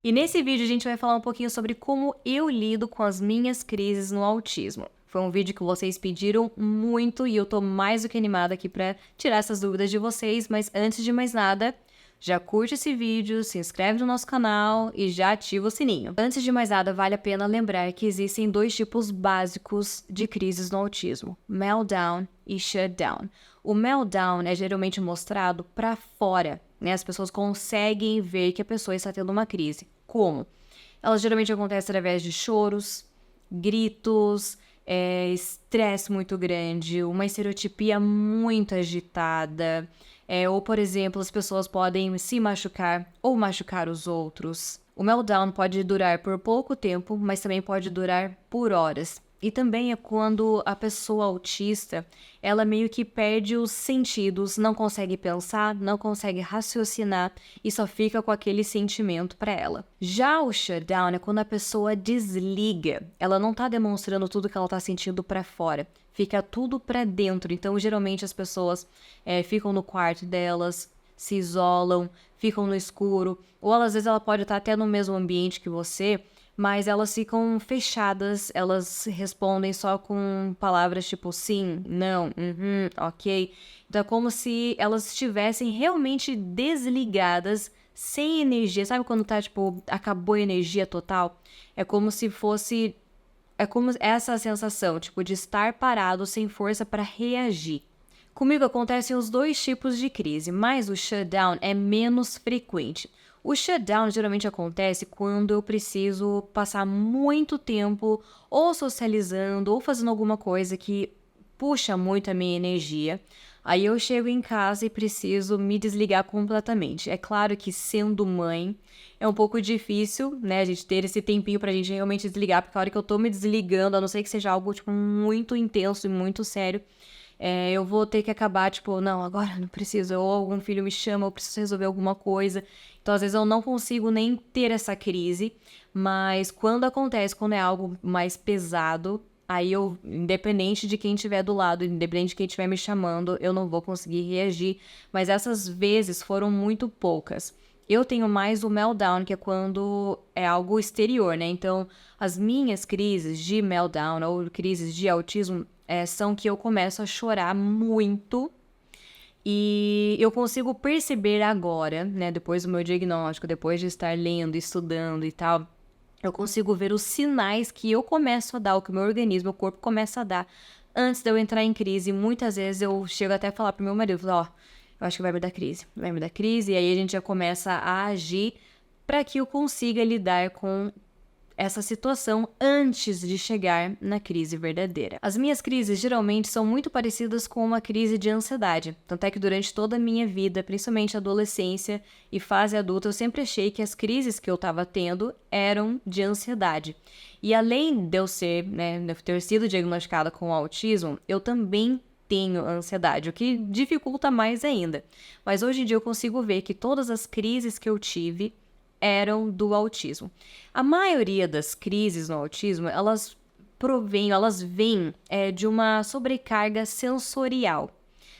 E nesse vídeo a gente vai falar um pouquinho sobre como eu lido com as minhas crises no autismo. Foi um vídeo que vocês pediram muito e eu tô mais do que animada aqui pra tirar essas dúvidas de vocês, mas antes de mais nada, já curte esse vídeo, se inscreve no nosso canal e já ativa o sininho. Antes de mais nada, vale a pena lembrar que existem dois tipos básicos de crises no autismo: meltdown e shutdown. O meltdown é geralmente mostrado para fora, né? As pessoas conseguem ver que a pessoa está tendo uma crise. Como? Ela geralmente acontece através de choros, gritos, estresse muito grande, uma estereotipia muito agitada, ou, por exemplo, as pessoas podem se machucar ou machucar os outros. O meltdown pode durar por pouco tempo, mas também pode durar por horas. E também é quando a pessoa autista, ela meio que perde os sentidos, não consegue pensar, não consegue raciocinar e só fica com aquele sentimento para ela. Já o shutdown é quando a pessoa desliga, ela não tá demonstrando tudo que ela tá sentindo para fora, fica tudo para dentro. Então, geralmente as pessoas ficam no quarto delas, se isolam, ficam no escuro, ou às vezes ela pode estar até no mesmo ambiente que você, mas elas ficam fechadas, elas respondem só com palavras tipo sim, não, ok. Então é como se elas estivessem realmente desligadas, sem energia. Sabe quando tá, tipo, acabou a energia total? É como se fosse... É como essa sensação, tipo, de estar parado sem força para reagir. Comigo acontecem os dois tipos de crise, mas o shutdown é menos frequente. O shutdown geralmente acontece quando eu preciso passar muito tempo ou socializando ou fazendo alguma coisa que puxa muito a minha energia. Aí eu chego em casa e preciso me desligar completamente. É claro que sendo mãe é um pouco difícil, né, a gente ter esse tempinho pra gente realmente desligar, porque a hora que eu tô me desligando, a não ser que seja algo, tipo, muito intenso e muito sério, eu vou ter que acabar, tipo, não, agora não preciso, ou algum filho me chama, eu preciso resolver alguma coisa. Então, às vezes, eu não consigo nem ter essa crise, mas quando acontece, quando é algo mais pesado, aí eu, independente de quem estiver do lado, independente de quem estiver me chamando, eu não vou conseguir reagir. Mas essas vezes foram muito poucas. Eu tenho mais o meltdown, que é quando é algo exterior, né? Então, as minhas crises de meltdown ou crises de autismo são que eu começo a chorar muito e eu consigo perceber agora, né, depois do meu diagnóstico, depois de estar lendo, estudando e tal, eu consigo ver os sinais que eu começo a dar, o que o meu organismo, o corpo começa a dar antes de eu entrar em crise. Muitas vezes eu chego até a falar pro meu marido, ó, eu acho que vai me dar crise, vai me dar crise, e aí a gente já começa a agir para que eu consiga lidar com essa situação antes de chegar na crise verdadeira. As minhas crises geralmente são muito parecidas com uma crise de ansiedade, tanto é que durante toda a minha vida, principalmente adolescência e fase adulta, eu sempre achei que as crises que eu estava tendo eram de ansiedade. E além de eu ser, né, de eu ter sido diagnosticada com autismo, eu também tenho ansiedade, o que dificulta mais ainda. Mas hoje em dia eu consigo ver que todas as crises que eu tive eram do autismo. A maioria das crises no autismo, elas vêm de uma sobrecarga sensorial,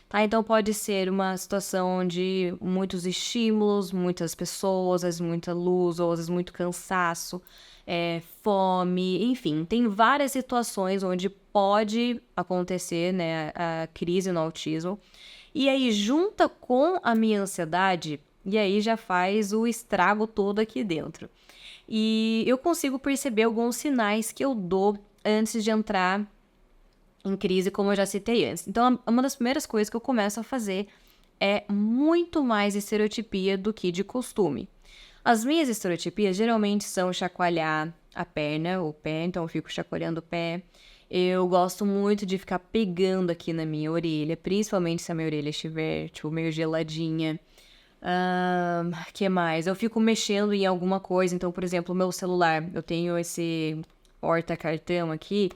tá? Então pode ser uma situação de muitos estímulos, muitas pessoas, às vezes muita luz, ou às vezes muito cansaço, fome, enfim, tem várias situações onde pode acontecer, né, a crise no autismo. E aí, junta com a minha ansiedade, e aí já faz o estrago todo aqui dentro. E eu consigo perceber alguns sinais que eu dou antes de entrar em crise, como eu já citei antes. Então, uma das primeiras coisas que eu começo a fazer é muito mais estereotipia do que de costume. As minhas estereotipias geralmente são chacoalhar a perna, o pé, então eu fico chacoalhando o pé. Eu gosto muito de ficar pegando aqui na minha orelha, principalmente se a minha orelha estiver, tipo, meio geladinha. Que mais? Eu fico mexendo em alguma coisa, então, por exemplo, o meu celular, eu tenho esse porta-cartão aqui,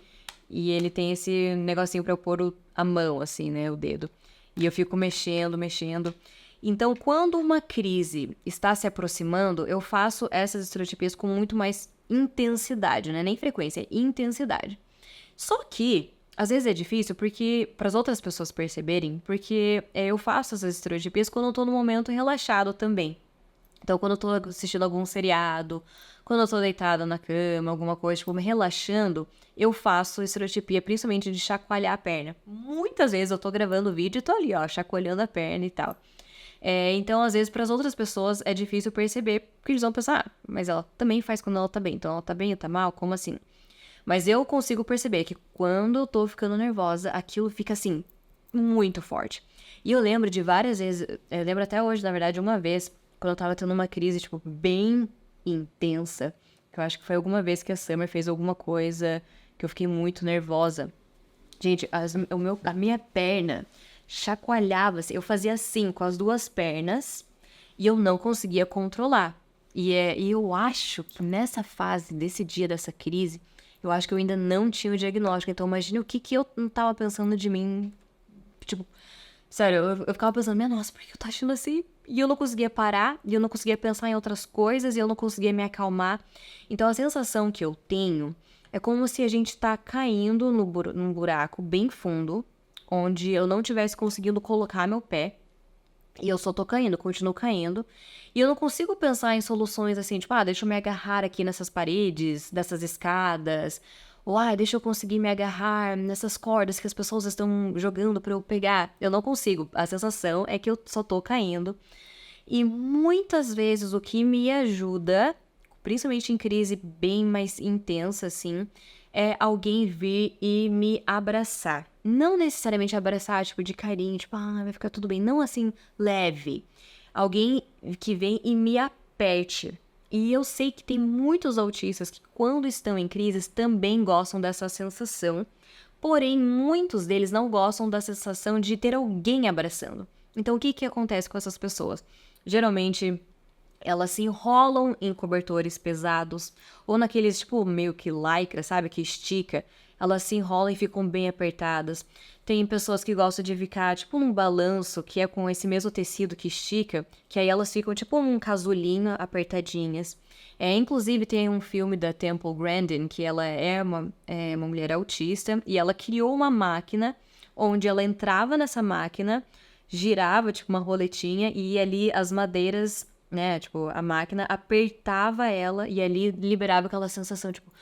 e ele tem esse negocinho pra eu pôr a mão, assim, né, o dedo. E eu fico mexendo, mexendo. Então, quando uma crise está se aproximando, eu faço essas estereotipias com muito mais intensidade, né? Nem frequência, é intensidade. Só que, às vezes é difícil porque, para as outras pessoas perceberem, porque eu faço essas estereotipias quando eu tô no momento relaxado também. Então, quando eu tô assistindo algum seriado, quando eu tô deitada na cama, alguma coisa, tipo, me relaxando, eu faço estereotipia, principalmente de chacoalhar a perna. Muitas vezes eu tô gravando o vídeo e tô ali, ó, chacoalhando a perna e tal. Então, às vezes, para as outras pessoas é difícil perceber, porque eles vão pensar, mas ela também faz quando ela tá bem. Então, ela tá bem ou tá mal? Como assim? Mas eu consigo perceber que quando eu tô ficando nervosa, aquilo fica assim, muito forte. E eu lembro de várias vezes, eu lembro até hoje, na verdade, uma vez, quando eu tava tendo uma crise, tipo, bem intensa, que eu acho que foi alguma vez que a Summer fez alguma coisa que eu fiquei muito nervosa. Gente, a minha perna chacoalhava, assim, eu fazia assim com as duas pernas e eu não conseguia controlar. E eu acho que nessa fase, desse dia dessa crise, eu acho que eu ainda não tinha o diagnóstico. Então, imagine o que eu não tava pensando de mim. Tipo, sério, eu ficava pensando, minha nossa, por que eu tô achando assim? E eu não conseguia parar, e eu não conseguia pensar em outras coisas, e eu não conseguia me acalmar. Então, a sensação que eu tenho é como se a gente tá caindo num buraco bem fundo, onde eu não tivesse conseguindo colocar meu pé, e eu só tô caindo, continuo caindo. E eu não consigo pensar em soluções assim, tipo, deixa eu me agarrar aqui nessas paredes, dessas escadas. Ou, deixa eu conseguir me agarrar nessas cordas que as pessoas estão jogando pra eu pegar. Eu não consigo. A sensação é que eu só tô caindo. E muitas vezes o que me ajuda, principalmente em crise bem mais intensa, assim, é alguém vir e me abraçar. Não necessariamente abraçar, tipo, de carinho, tipo, vai ficar tudo bem. Não assim, leve. Alguém que vem e me aperte. E eu sei que tem muitos autistas que, quando estão em crises, também gostam dessa sensação. Porém, muitos deles não gostam da sensação de ter alguém abraçando. Então, o que acontece com essas pessoas? Geralmente, elas se enrolam em cobertores pesados, ou naqueles, tipo, meio que lycra, sabe? Que estica. Elas se enrolam e ficam bem apertadas. Tem pessoas que gostam de ficar, tipo, num balanço, que é com esse mesmo tecido que estica, que aí elas ficam, tipo, um casulinho apertadinhas. Inclusive, tem um filme da Temple Grandin, que ela é uma mulher autista, e ela criou uma máquina, onde ela entrava nessa máquina, girava, tipo, uma roletinha, e ali as madeiras, né, tipo, a máquina apertava ela, e ali liberava aquela sensação, tipo,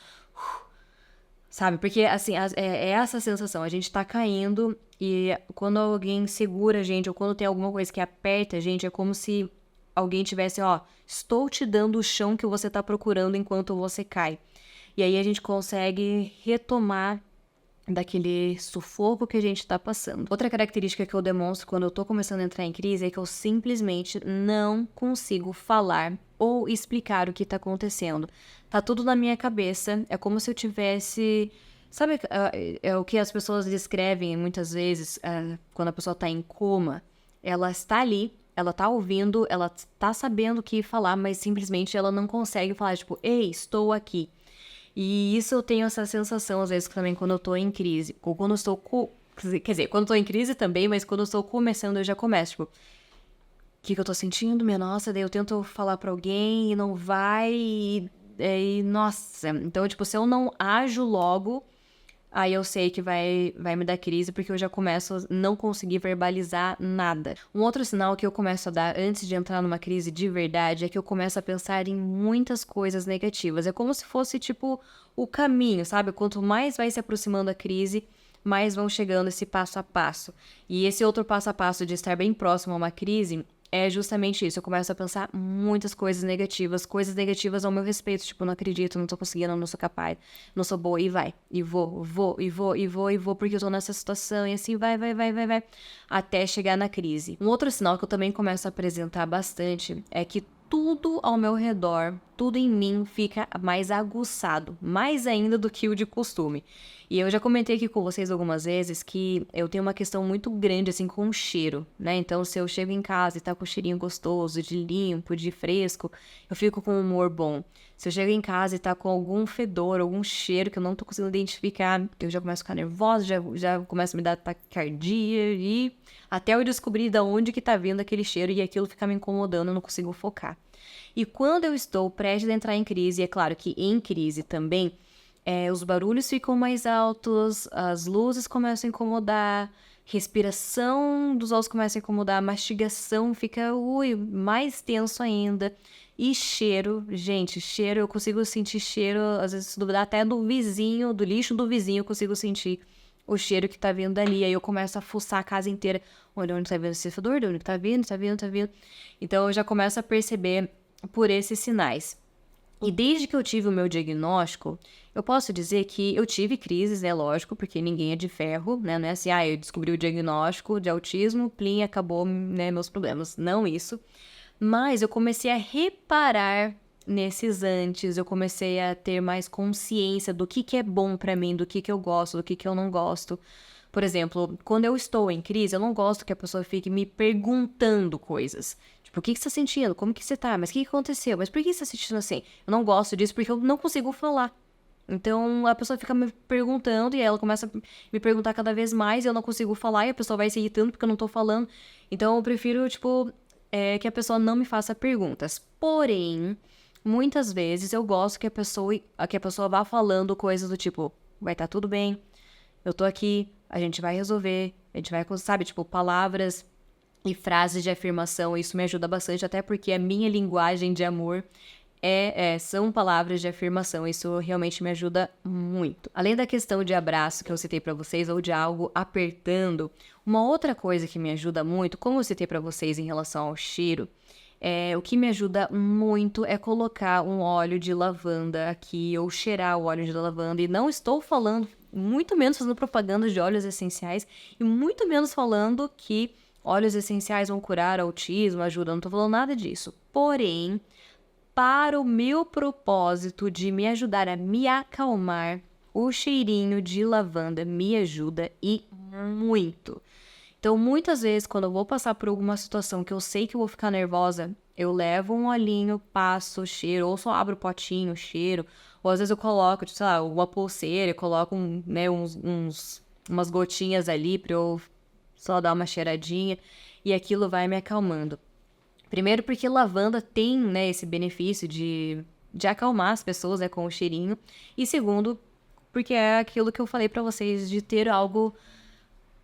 sabe? Porque, assim, é essa sensação. A gente tá caindo e quando alguém segura a gente ou quando tem alguma coisa que aperta a gente, é como se alguém tivesse, estou te dando o chão que você tá procurando enquanto você cai. E aí a gente consegue retomar daquele sufoco que a gente tá passando. Outra característica que eu demonstro quando eu tô começando a entrar em crise é que eu simplesmente não consigo falar ou explicar o que tá acontecendo. Tá tudo na minha cabeça, é como se eu tivesse... Sabe, é o que as pessoas descrevem muitas vezes quando a pessoa tá em coma? Ela está ali, ela tá ouvindo, ela tá sabendo o que falar, mas simplesmente ela não consegue falar, tipo, ei, estou aqui. E isso eu tenho essa sensação, às vezes, também quando eu tô em crise. Ou quando eu estou... Quer dizer, quando eu tô em crise também, mas quando eu estou começando, eu já começo, tipo... O que eu tô sentindo, minha nossa? Daí eu tento falar pra alguém e não vai... nossa... Então, tipo, se eu não ajo logo... Aí eu sei que vai me dar crise, porque eu já começo a não conseguir verbalizar nada. Um outro sinal que eu começo a dar antes de entrar numa crise de verdade é que eu começo a pensar em muitas coisas negativas. É como se fosse, tipo, o caminho, sabe? Quanto mais vai se aproximando a crise, mais vão chegando esse passo a passo. E esse outro passo a passo de estar bem próximo a uma crise é justamente isso. Eu começo a pensar muitas coisas negativas ao meu respeito. Tipo, não acredito, não tô conseguindo, não sou capaz, não sou boa, e vai. E vou, porque eu tô nessa situação, e assim vai, até chegar na crise. Um outro sinal que eu também começo a apresentar bastante é que tudo ao meu redor, tudo em mim fica mais aguçado, mais ainda do que o de costume. E eu já comentei aqui com vocês algumas vezes que eu tenho uma questão muito grande, assim, com o cheiro, né? Então, se eu chego em casa e tá com um cheirinho gostoso, de limpo, de fresco, eu fico com um humor bom. Se eu chego em casa e tá com algum fedor, algum cheiro que eu não tô conseguindo identificar, eu já começo a ficar nervosa, já começa a me dar taquicardia e até eu descobrir de onde que tá vindo aquele cheiro e aquilo ficar me incomodando, eu não consigo focar. E quando eu estou prestes a entrar em crise, é claro que em crise também, os barulhos ficam mais altos, as luzes começam a incomodar, respiração dos ossos começa a incomodar, a mastigação fica, mais tenso ainda. E cheiro, gente, cheiro, eu consigo sentir cheiro, às vezes se duvidar até do vizinho, do lixo do vizinho, eu consigo sentir o cheiro que tá vindo dali. Aí eu começo a fuçar a casa inteira, olha onde tá vindo esse fedor, de onde tá vindo, tá vindo, tá vindo. Então eu já começo a perceber por esses sinais. E desde que eu tive o meu diagnóstico, eu posso dizer que eu tive crises, né, lógico, porque ninguém é de ferro, né, não é assim, eu descobri o diagnóstico de autismo, plim, acabou, né, meus problemas. Não isso. Mas eu comecei a reparar nesses antes, eu comecei a ter mais consciência do que é bom pra mim, do que eu gosto, do que eu não gosto. Por exemplo, quando eu estou em crise, eu não gosto que a pessoa fique me perguntando coisas. Tipo, o que você tá sentindo? Como que você tá? Mas o que aconteceu? Mas por que você tá sentindo assim? Eu não gosto disso porque eu não consigo falar. Então, a pessoa fica me perguntando e aí ela começa a me perguntar cada vez mais e eu não consigo falar e a pessoa vai se irritando porque eu não tô falando. Então, eu prefiro, tipo, que a pessoa não me faça perguntas. Porém, muitas vezes eu gosto que a pessoa vá falando coisas do tipo, vai estar tudo bem, eu tô aqui, a gente vai resolver, a gente vai, sabe, tipo, palavras e frases de afirmação, isso me ajuda bastante, até porque a minha linguagem de amor são palavras de afirmação, isso realmente me ajuda muito. Além da questão de abraço que eu citei pra vocês, ou de algo apertando, uma outra coisa que me ajuda muito, como eu citei pra vocês em relação ao cheiro, o que me ajuda muito é colocar um óleo de lavanda aqui, ou cheirar o óleo de lavanda, e não estou falando, muito menos fazendo propaganda de óleos essenciais, e muito menos falando que óleos essenciais vão curar autismo, ajuda, não tô falando nada disso. Porém, para o meu propósito de me ajudar a me acalmar, o cheirinho de lavanda me ajuda e muito. Então, muitas vezes, quando eu vou passar por alguma situação que eu sei que eu vou ficar nervosa, eu levo um olhinho, passo, cheiro, ou só abro o potinho, cheiro, ou às vezes eu coloco, tipo, sei lá, uma pulseira, eu coloco umas gotinhas ali pra eu só dar uma cheiradinha, e aquilo vai me acalmando. Primeiro porque lavanda tem, né, esse benefício de acalmar as pessoas, né, com o cheirinho. E segundo, porque é aquilo que eu falei pra vocês, de ter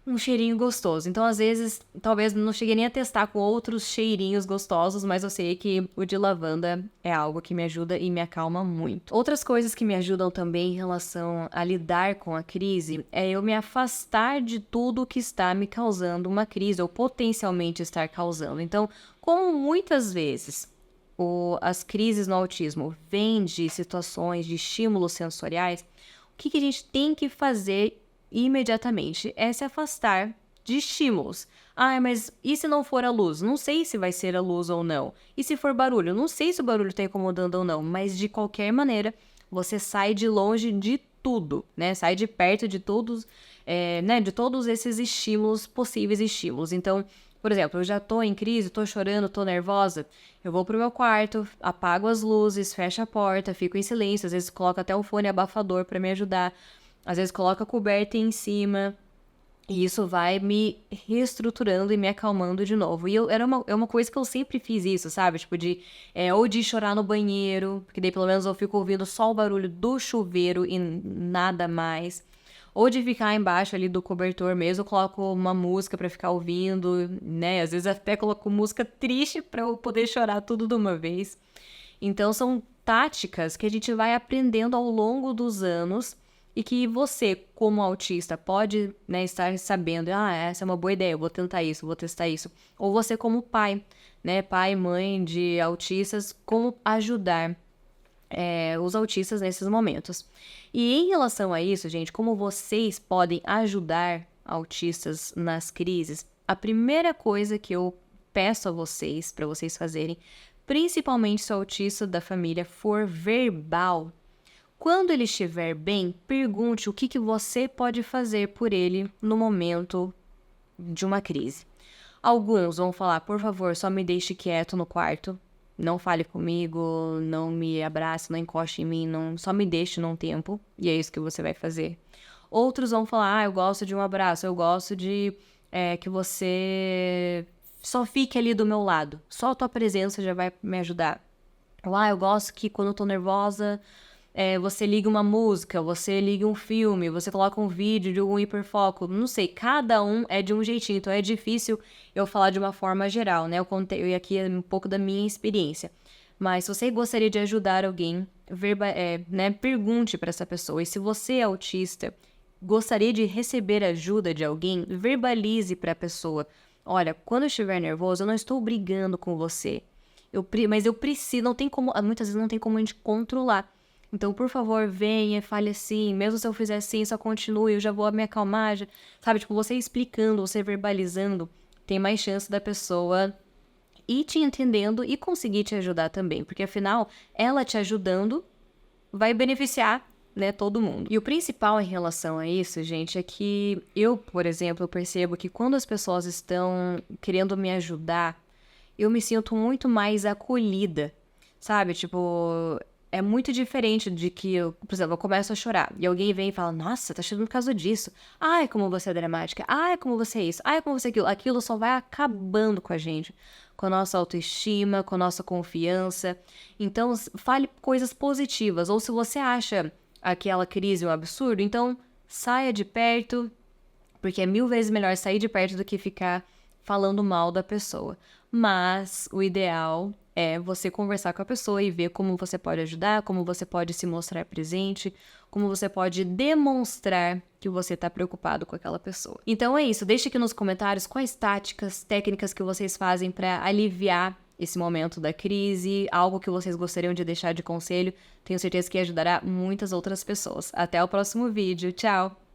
um cheirinho gostoso. Então, às vezes, talvez não cheguei nem a testar com outros cheirinhos gostosos, mas eu sei que o de lavanda é algo que me ajuda e me acalma muito. Outras coisas que me ajudam também em relação a lidar com a crise é eu me afastar de tudo que está me causando uma crise ou potencialmente estar causando. Então, como muitas vezes as crises no autismo vêm de situações de estímulos sensoriais, o que a gente tem que fazer imediatamente é se afastar de estímulos. Mas e se não for a luz? Não sei se vai ser a luz ou não. E se for barulho? Não sei se o barulho está incomodando ou não. Mas de qualquer maneira, você sai de longe de tudo, né? Sai de perto de todos, né? De todos esses estímulos, possíveis estímulos. Então, por exemplo, eu já tô em crise, tô chorando, tô nervosa, eu vou pro meu quarto, apago as luzes, fecho a porta, fico em silêncio, às vezes coloco até um fone abafador para me ajudar. Às vezes coloca a coberta em cima e isso vai me reestruturando e me acalmando de novo. E é uma coisa que eu sempre fiz isso, sabe? Tipo ou de chorar no banheiro, porque daí pelo menos eu fico ouvindo só o barulho do chuveiro e nada mais. Ou de ficar embaixo ali do cobertor mesmo, eu coloco uma música pra ficar ouvindo, né? Às vezes até coloco música triste pra eu poder chorar tudo de uma vez. Então são táticas que a gente vai aprendendo ao longo dos anos e que você, como autista, pode, né, estar sabendo, essa é uma boa ideia, eu vou tentar isso, eu vou testar isso. Ou você como pai, né, pai e mãe de autistas, como ajudar os autistas nesses momentos. E em relação a isso, gente, como vocês podem ajudar autistas nas crises, a primeira coisa que eu peço a vocês, para vocês fazerem, principalmente se o autista da família for verbal, quando ele estiver bem, pergunte o que você pode fazer por ele no momento de uma crise. Alguns vão falar, por favor, só me deixe quieto no quarto, não fale comigo, não me abrace, não encoste em mim, só me deixe num tempo, e é isso que você vai fazer. Outros vão falar, eu gosto de um abraço, eu gosto de que você só fique ali do meu lado, só a tua presença já vai me ajudar. Ou, eu gosto que quando eu tô nervosa, você liga uma música, você liga um filme, você coloca um vídeo de algum hiperfoco, não sei, cada um é de um jeitinho, então é difícil eu falar de uma forma geral, né? E aqui é um pouco da minha experiência. Mas se você gostaria de ajudar alguém, né, pergunte para essa pessoa. E se você é autista, gostaria de receber ajuda de alguém, verbalize para a pessoa. Olha, quando eu estiver nervoso, eu não estou brigando com você. Mas eu preciso, não tem como, muitas vezes não tem como a gente controlar. Então, por favor, venha, fale assim, mesmo se eu fizer assim, só continue, eu já vou me acalmar, sabe? Tipo, você explicando, você verbalizando, tem mais chance da pessoa ir te entendendo e conseguir te ajudar também, porque afinal, ela te ajudando vai beneficiar, né, todo mundo. E o principal em relação a isso, gente, é que eu, por exemplo, eu percebo que quando as pessoas estão querendo me ajudar, eu me sinto muito mais acolhida, sabe? Tipo, é muito diferente de que eu, por exemplo, eu começo a chorar e alguém vem e fala, nossa, tá chorando por causa disso. Ai, como você é dramática. Ai, como você é isso. Ai, como você é aquilo. Aquilo só vai acabando com a gente, com a nossa autoestima, com a nossa confiança. Então, fale coisas positivas. Ou se você acha aquela crise um absurdo, então saia de perto, porque é 1000 vezes melhor sair de perto do que ficar falando mal da pessoa. Mas o ideal é você conversar com a pessoa e ver como você pode ajudar, como você pode se mostrar presente, como você pode demonstrar que você está preocupado com aquela pessoa. Então é isso, deixe aqui nos comentários quais táticas, técnicas que vocês fazem para aliviar esse momento da crise, algo que vocês gostariam de deixar de conselho. Tenho certeza que ajudará muitas outras pessoas. Até o próximo vídeo. Tchau!